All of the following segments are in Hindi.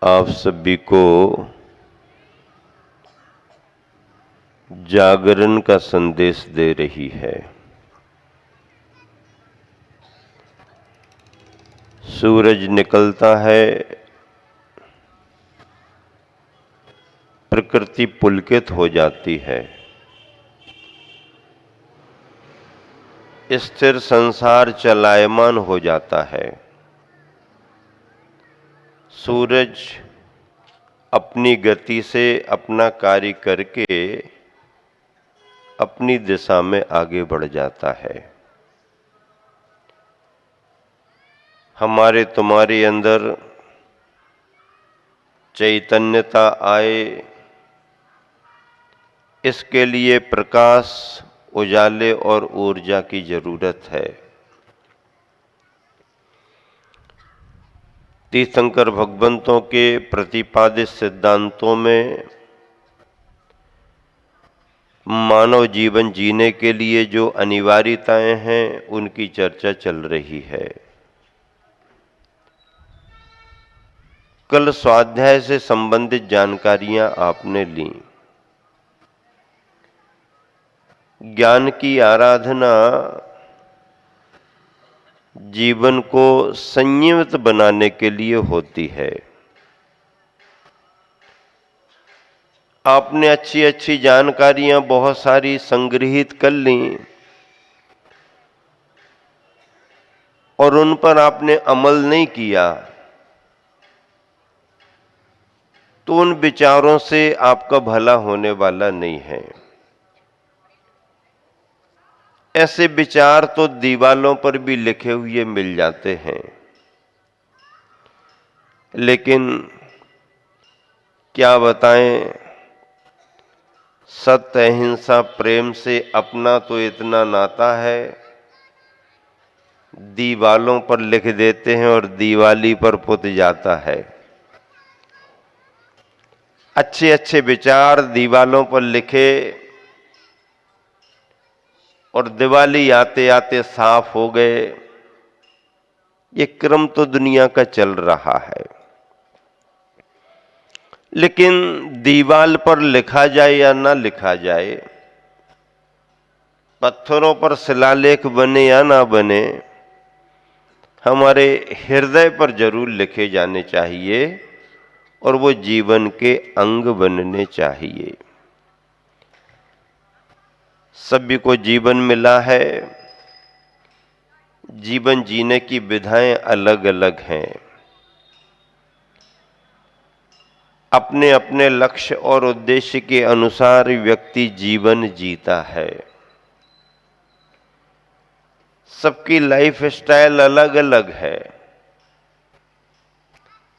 आप सभी को जागरण का संदेश दे रही है। सूरज निकलता है, प्रकृति पुलकित हो जाती है, स्थिर संसार चलायमान हो जाता है। सूरज अपनी गति से अपना कार्य करके अपनी दिशा में आगे बढ़ जाता है। हमारे तुम्हारे अंदर चैतन्यता आए, इसके लिए प्रकाश, उजाले और ऊर्जा की जरूरत है। तीर्थंकर भगवंतों के प्रतिपादित सिद्धांतों में मानव जीवन जीने के लिए जो अनिवार्यताएं हैं, उनकी चर्चा चल रही है। कल स्वाध्याय से संबंधित जानकारियां आपने ली। ज्ञान की आराधना जीवन को संयमित बनाने के लिए होती है। आपने अच्छी अच्छी जानकारियां बहुत सारी संग्रहित कर ली और उन पर आपने अमल नहीं किया, तो उन विचारों से आपका भला होने वाला नहीं है। ऐसे विचार तो दीवालों पर भी लिखे हुए मिल जाते हैं, लेकिन क्या बताएं, सत्य, अहिंसा, प्रेम से अपना तो इतना नाता है, दीवालों पर लिख देते हैं और दीवाली पर पुत जाता है। अच्छे अच्छे विचार दीवालों पर लिखे और दिवाली आते आते साफ हो गए। ये क्रम तो दुनिया का चल रहा है। लेकिन दीवाल पर लिखा जाए या ना लिखा जाए, पत्थरों पर शिलालेख बने या ना बने, हमारे हृदय पर जरूर लिखे जाने चाहिए और वो जीवन के अंग बनने चाहिए। सभी को जीवन मिला है, जीवन जीने की विधाएं अलग अलग हैं। अपने अपने लक्ष्य और उद्देश्य के अनुसार व्यक्ति जीवन जीता है। सबकी लाइफ स्टाइल अलग अलग है।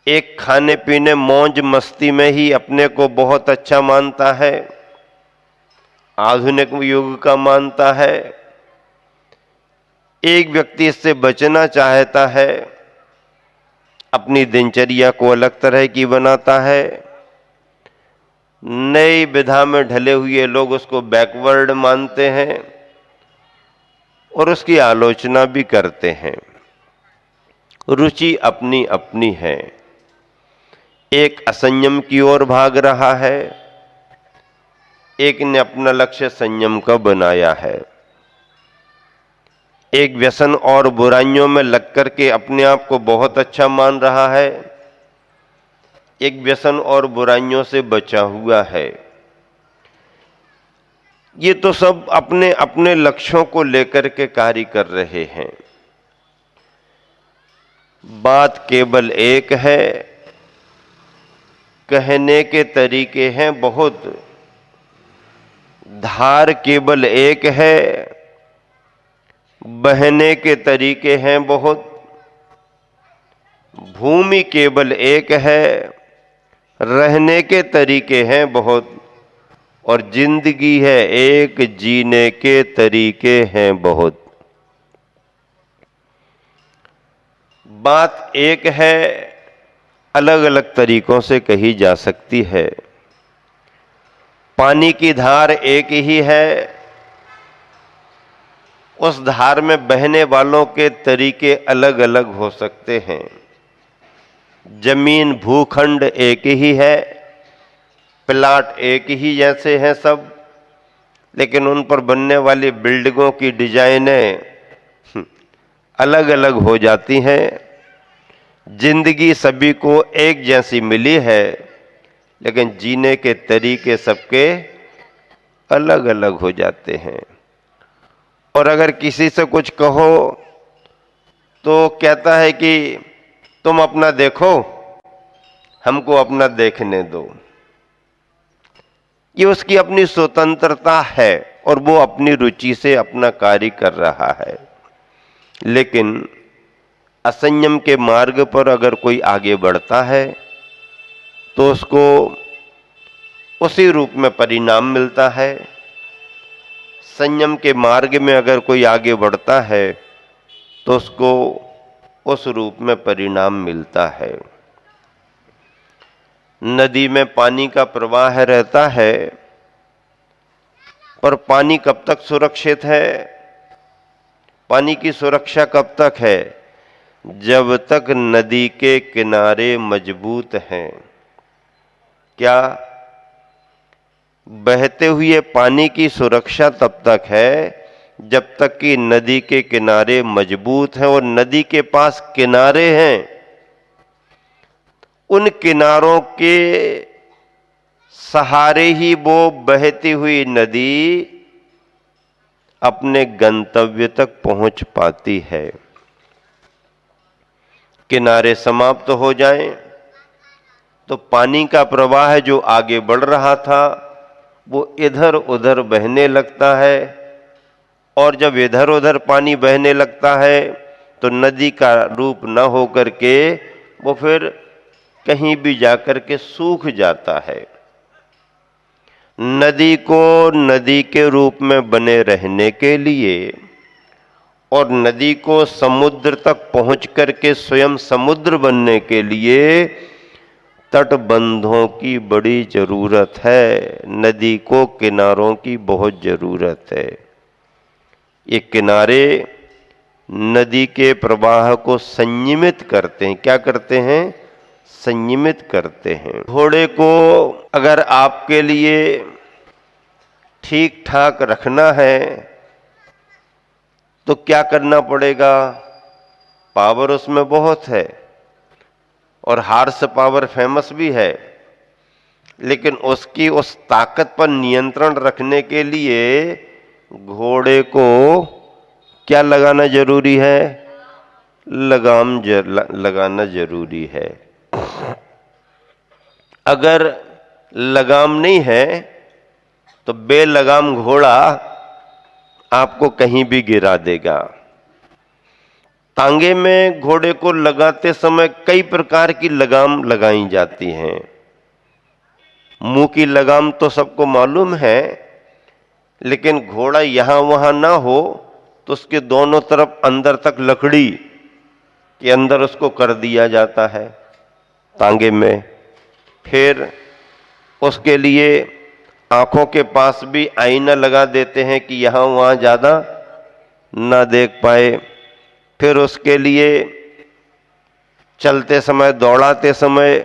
एक खाने पीने मौज मस्ती में ही अपने को बहुत अच्छा मानता है, आधुनिक युग का मानता है। एक व्यक्ति इससे बचना चाहता है, अपनी दिनचर्या को अलग तरह की बनाता है। नई विधा में ढले हुए लोग उसको बैकवर्ड मानते हैं और उसकी आलोचना भी करते हैं। रुचि अपनी अपनी है। एक असंयम की ओर भाग रहा है, एक ने अपना लक्ष्य संयम का बनाया है। एक व्यसन और बुराइयों में लग करके अपने आप को बहुत अच्छा मान रहा है, एक व्यसन और बुराइयों से बचा हुआ है। ये तो सब अपने अपने लक्ष्यों को लेकर के कार्य कर रहे हैं। बात केवल एक है, कहने के तरीके हैं बहुत, धार केवल एक है, बहने के तरीके हैं बहुत। भूमि केवल एक है, रहने के तरीके हैं बहुत। और जिंदगी है एक, जीने के तरीके हैं बहुत। बात एक है, अलग अलग तरीकों से कही जा सकती है। पानी की धार एक ही है, उस धार में बहने वालों के तरीके अलग अलग हो सकते हैं। जमीन भूखंड एक ही है, प्लाट एक ही जैसे हैं सब, लेकिन उन पर बनने वाली बिल्डिंगों की डिजाइनें अलग अलग हो जाती हैं। जिंदगी सभी को एक जैसी मिली है, लेकिन जीने के तरीके सबके अलग अलग हो जाते हैं। और अगर किसी से कुछ कहो तो कहता है कि तुम अपना देखो, हमको अपना देखने दो। ये उसकी अपनी स्वतंत्रता है और वो अपनी रुचि से अपना कार्य कर रहा है। लेकिन असंयम के मार्ग पर अगर कोई आगे बढ़ता है तो उसको उसी रूप में परिणाम मिलता है। संयम के मार्ग में अगर कोई आगे बढ़ता है तो उसको उस रूप में परिणाम मिलता है। नदी में पानी का प्रवाह रहता है, पर पानी कब तक सुरक्षित है? पानी की सुरक्षा कब तक है? जब तक नदी के किनारे मजबूत हैं। क्या? बहते हुए पानी की सुरक्षा तब तक है जब तक कि नदी के किनारे मजबूत हैं और नदी के पास किनारे हैं। उन किनारों के सहारे ही वो बहती हुई नदी अपने गंतव्य तक पहुंच पाती है। किनारे समाप्त हो जाएं तो पानी का प्रवाह जो आगे बढ़ रहा था वो इधर उधर बहने लगता है, और जब इधर उधर पानी बहने लगता है तो नदी का रूप न होकर के वो फिर कहीं भी जाकर के सूख जाता है। नदी को नदी के रूप में बने रहने के लिए और नदी को समुद्र तक पहुंच करके स्वयं समुद्र बनने के लिए तटबंधों की बड़ी जरूरत है। नदी को किनारों की बहुत जरूरत है। ये किनारे नदी के प्रवाह को संयमित करते हैं। क्या करते हैं? संयमित करते हैं। घोड़े को अगर आपके लिए ठीक ठाक रखना है तो क्या करना पड़ेगा? पावर उसमें बहुत है और हार्स पावर फेमस भी है, लेकिन उसकी उस ताकत पर नियंत्रण रखने के लिए घोड़े को क्या लगाना जरूरी है? लगाम लगाना जरूरी है। अगर लगाम नहीं है तो बेलगाम घोड़ा आपको कहीं भी गिरा देगा। तांगे में घोड़े को लगाते समय कई प्रकार की लगाम लगाई जाती हैं। मुंह की लगाम तो सबको मालूम है, लेकिन घोड़ा यहां वहां ना हो तो उसके दोनों तरफ अंदर तक लकड़ी के अंदर उसको कर दिया जाता है तांगे में। फिर उसके लिए आंखों के पास भी आईना लगा देते हैं कि यहां वहां ज्यादा ना देख पाए। फिर उसके लिए चलते समय, दौड़ाते समय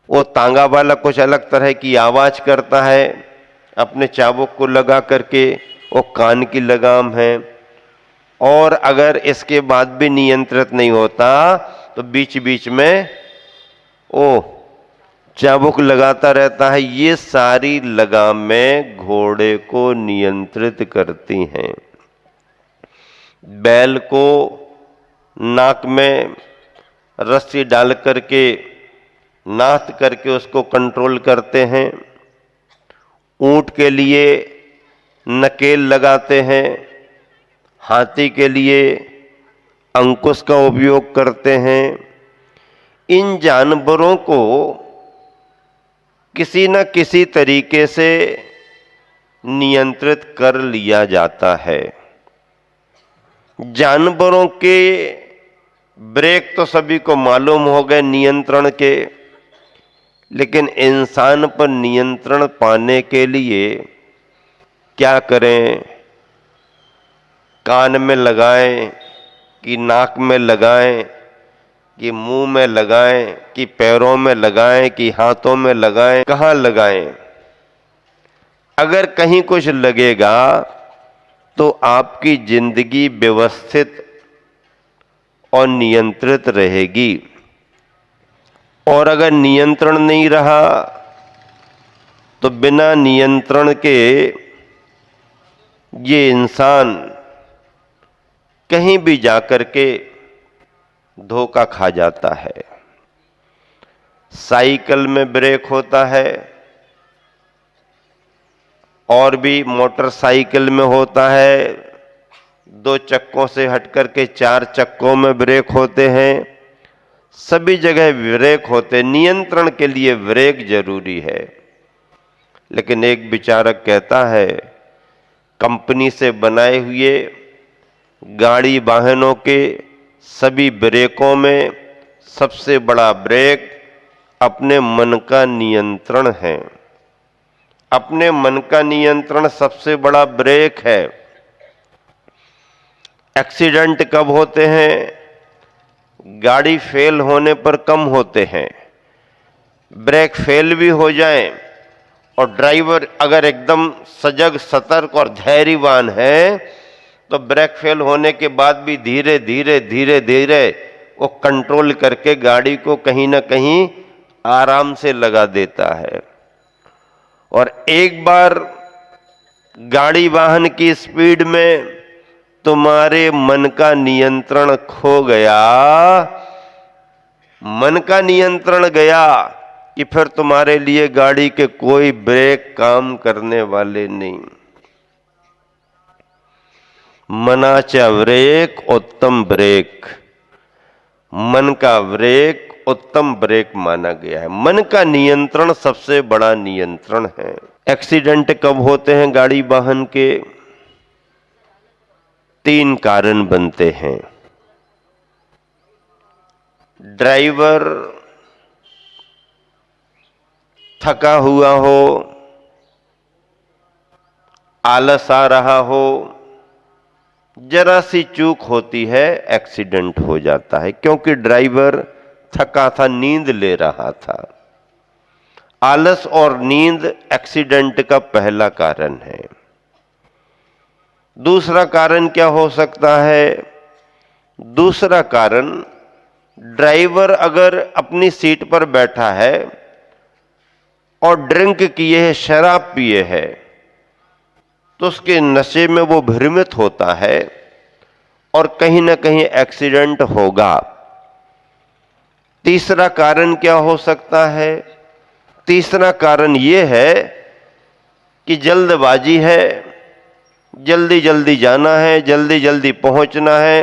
वो तांगा वाला कुछ अलग तरह की आवाज करता है अपने चाबुक को लगा करके। वो कान की लगाम है। और अगर इसके बाद भी नियंत्रित नहीं होता तो बीच बीच में वो चाबुक लगाता रहता है। ये सारी लगामें घोड़े को नियंत्रित करती हैं। बैल को नाक में रस्सी डाल करके नाथ करके उसको कंट्रोल करते हैं। ऊंट के लिए नकेल लगाते हैं। हाथी के लिए अंकुश का उपयोग करते हैं। इन जानवरों को किसी न किसी तरीके से नियंत्रित कर लिया जाता है। जानवरों के ब्रेक तो सभी को मालूम हो गए नियंत्रण के, लेकिन इंसान पर नियंत्रण पाने के लिए क्या करें? कान में लगाएं कि नाक में लगाएं कि मुंह में लगाएं, कि पैरों में लगाएं, कि हाथों में लगाएं, कहाँ लगाएं। अगर कहीं कुछ लगेगा तो आपकी जिंदगी व्यवस्थित और नियंत्रित रहेगी, और अगर नियंत्रण नहीं रहा तो बिना नियंत्रण के ये इंसान कहीं भी जाकर के धोखा खा जाता है। साइकिल में ब्रेक होता है, और भी मोटरसाइकिल में होता है, 2 चक्कों से हटकर के 4 चक्कों में ब्रेक होते हैं। सभी जगह ब्रेक होते, नियंत्रण के लिए ब्रेक जरूरी है। लेकिन एक विचारक कहता है, कंपनी से बनाए हुए गाड़ी वाहनों के सभी ब्रेकों में सबसे बड़ा ब्रेक अपने मन का नियंत्रण है। अपने मन का नियंत्रण सबसे बड़ा ब्रेक है। एक्सीडेंट कब होते हैं? गाड़ी फेल होने पर कम होते हैं। ब्रेक फेल भी हो जाए और ड्राइवर अगर एकदम सजग, सतर्क और धैर्यवान है तो ब्रेक फेल होने के बाद भी धीरे धीरे धीरे धीरे वो कंट्रोल करके गाड़ी को कहीं ना कहीं आराम से लगा देता है। और एक बार गाड़ी वाहन की स्पीड में तुम्हारे मन का नियंत्रण खो गया, मन का नियंत्रण गया कि फिर तुम्हारे लिए गाड़ी के कोई ब्रेक काम करने वाले नहीं। मनाचा ब्रेक उत्तम ब्रेक, मन का ब्रेक उत्तम ब्रेक माना गया है। मन का नियंत्रण सबसे बड़ा नियंत्रण है। एक्सीडेंट कब होते हैं गाड़ी वाहन के? 3 कारण बनते हैं। ड्राइवर थका हुआ हो, आलस आ रहा हो, जरा सी चूक होती है, एक्सीडेंट हो जाता है। क्योंकि ड्राइवर थका था, नींद ले रहा था। आलस और नींद एक्सीडेंट का पहला कारण है। दूसरा कारण क्या हो सकता है? दूसरा कारण, ड्राइवर अगर अपनी सीट पर बैठा है और ड्रिंक किए है, शराब पिए है, तो उसके नशे में वो भ्रमित होता है और कहीं ना कहीं एक्सीडेंट होगा। तीसरा कारण क्या हो सकता है? तीसरा कारण ये है कि जल्दबाजी है, जल्दी जल्दी जाना है, जल्दी जल्दी पहुंचना है,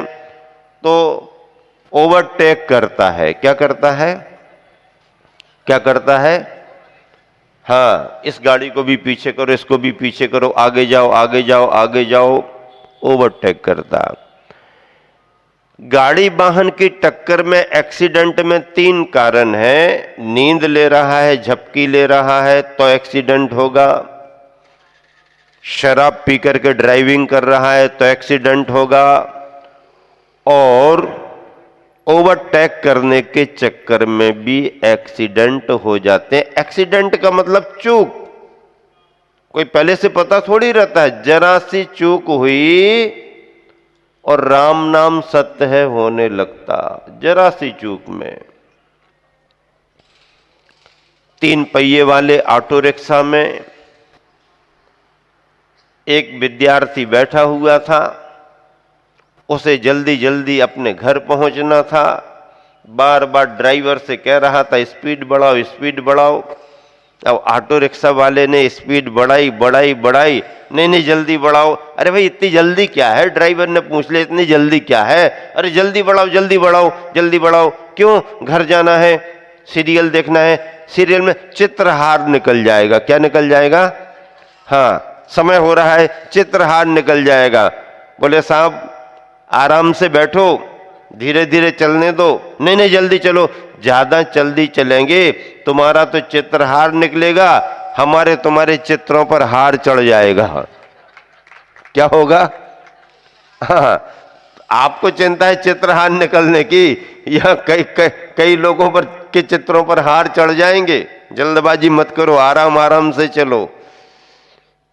तो ओवरटेक करता है। क्या करता है? क्या करता है? हाँ, इस गाड़ी को भी पीछे करो, इसको भी पीछे करो, आगे जाओ, आगे जाओ, आगे जाओ, ओवरटेक करता। गाड़ी वाहन की टक्कर में, एक्सीडेंट में 3 कारण है। नींद ले रहा है, झपकी ले रहा है तो एक्सीडेंट होगा। शराब पी करके ड्राइविंग कर रहा है तो एक्सीडेंट होगा। और ओवरटेक करने के चक्कर में भी एक्सीडेंट हो जाते हैं। एक्सीडेंट का मतलब चूक, कोई पहले से पता थोड़ी रहता है। जरा सी चूक हुई और राम नाम सत्य है होने लगता, जरा सी चूक में। 3 पहिए वाले ऑटो रिक्शा में एक विद्यार्थी बैठा हुआ था। उसे जल्दी जल्दी अपने घर पहुंचना था। बार बार ड्राइवर से कह रहा था, स्पीड बढ़ाओ, स्पीड बढ़ाओ। अब ऑटो रिक्शा वाले ने स्पीड बढ़ाई बढ़ाई बढ़ाई, नहीं जल्दी बढ़ाओ। अरे भाई इतनी जल्दी क्या है? ड्राइवर ने पूछ लिया, इतनी जल्दी क्या है? अरे जल्दी बढ़ाओ, जल्दी बढ़ाओ, जल्दी बढ़ाओ। क्यों? घर जाना है, सीरियल देखना है। सीरियल में चित्रहार निकल जाएगा। क्या निकल जाएगा? हाँ, समय हो रहा है, चित्रहार निकल जाएगा। बोले साहब आराम से बैठो, धीरे धीरे चलने दो। नहीं जल्दी चलो। ज्यादा जल्दी चलेंगे तुम्हारा तो चित्रहार निकलेगा, हमारे तुम्हारे चित्रों पर हार चढ़ जाएगा। क्या होगा? हाँ, आपको चिंता है चित्रहार निकलने की, या कई लोगों पर के चित्रों पर हार चढ़ जाएंगे। जल्दबाजी मत करो, आराम आराम से चलो।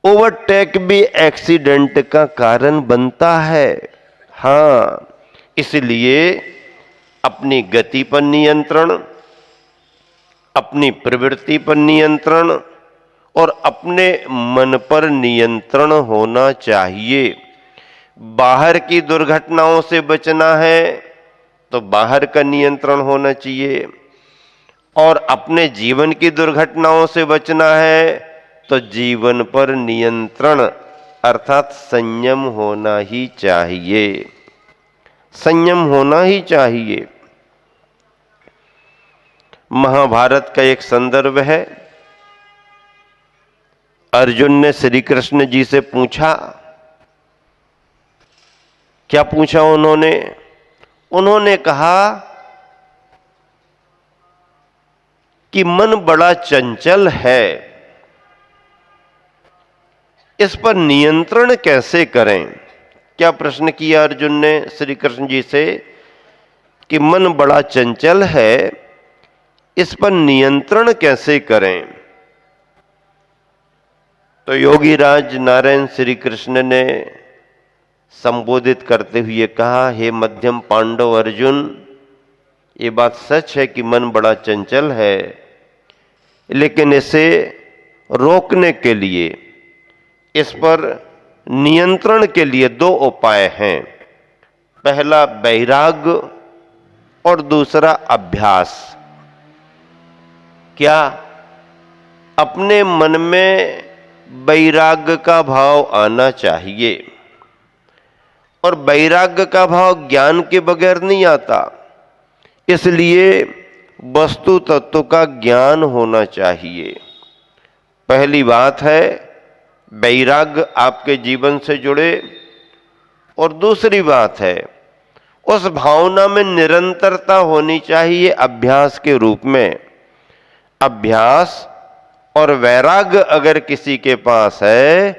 ओवरटेक भी एक्सीडेंट का कारण बनता है। हाँ, इसलिए अपनी गति पर नियंत्रण, अपनी प्रवृत्ति पर नियंत्रण और अपने मन पर नियंत्रण होना चाहिए। बाहर की दुर्घटनाओं से बचना है तो बाहर का नियंत्रण होना चाहिए, और अपने जीवन की दुर्घटनाओं से बचना है तो जीवन पर नियंत्रण अर्थात संयम होना ही चाहिए। संयम होना ही चाहिए। महाभारत का एक संदर्भ है। अर्जुन ने श्री कृष्ण जी से पूछा, क्या पूछा उन्होंने? उन्होंने कहा कि मन बड़ा चंचल है, इस पर नियंत्रण कैसे करें? क्या प्रश्न किया अर्जुन ने श्री कृष्ण जी से कि मन बड़ा चंचल है, इस पर नियंत्रण कैसे करें? तो योगी राज नारायण श्री कृष्ण ने संबोधित करते हुए कहा, हे मध्यम पांडव अर्जुन, ये बात सच है कि मन बड़ा चंचल है, लेकिन इसे रोकने के लिए, इस पर नियंत्रण के लिए दो उपाय हैं। पहला वैराग्य और दूसरा अभ्यास। क्या? अपने मन में वैराग्य का भाव आना चाहिए, और वैराग्य का भाव ज्ञान के बगैर नहीं आता, इसलिए वस्तु तत्व का ज्ञान होना चाहिए। पहली बात है वैराग्य आपके जीवन से जुड़े, और दूसरी बात है उस भावना में निरंतरता होनी चाहिए अभ्यास के रूप में। अभ्यास और वैराग्य अगर किसी के पास है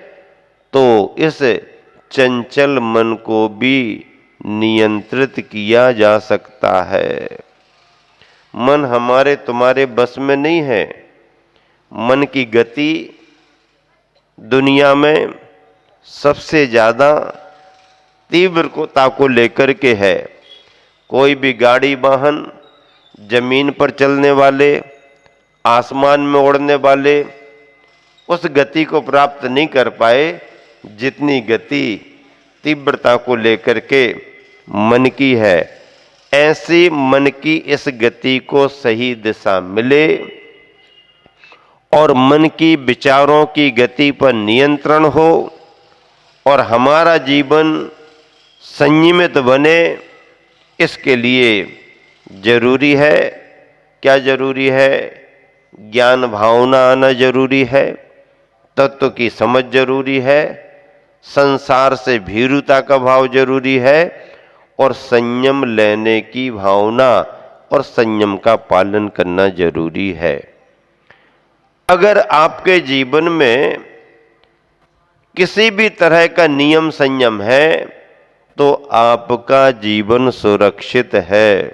तो इस चंचल मन को भी नियंत्रित किया जा सकता है। मन हमारे तुम्हारे बस में नहीं है। मन की गति दुनिया में सबसे ज्यादा तीव्रता को लेकर के है। कोई भी गाड़ी वाहन, जमीन पर चलने वाले, आसमान में उड़ने वाले उस गति को प्राप्त नहीं कर पाए जितनी गति तीव्रता को लेकर के मन की है। ऐसी मन की इस गति को सही दिशा मिले और मन की विचारों की गति पर नियंत्रण हो और हमारा जीवन संयमित बने, इसके लिए जरूरी है, क्या जरूरी है? ज्ञान भावना आना जरूरी है, तत्व की समझ जरूरी है, संसार से भीरुता का भाव जरूरी है, और संयम लेने की भावना और संयम का पालन करना जरूरी है। अगर आपके जीवन में किसी भी तरह का नियम संयम है तो आपका जीवन सुरक्षित है।